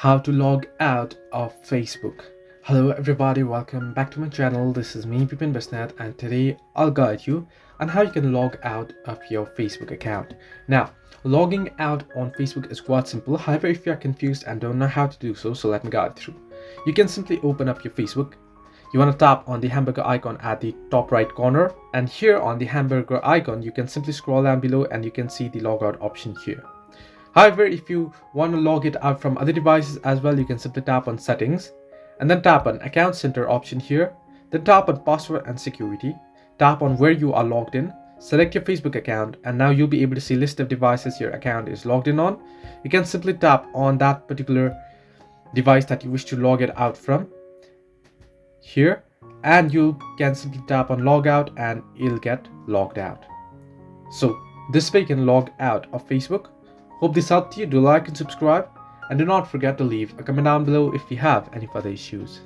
How to log out of Facebook. Hello everybody, welcome back to my channel. This is me Pipin Besnat, and today I'll guide you on how you can log out of your Facebook account. Now, logging out on Facebook is quite simple. However, if you are confused and don't know how to do so, let me guide you through. You can simply open up your Facebook. You want to tap on the hamburger icon at the top right corner, and here on the hamburger icon you can simply scroll down below and you can see the logout option here. However, if you want to log it out from other devices as well, you can simply tap on settings and then tap on account center option here, then tap on password and security, tap on where you are logged in, select your Facebook account, and now you'll be able to see list of devices your account is logged in on. You can simply tap on that particular device that you wish to log it out from here, and you can simply tap on logout and it'll get logged out. So this way you can log out of Facebook. Hope this helped you. Do like and subscribe, and do not forget to leave a comment down below if you have any further issues.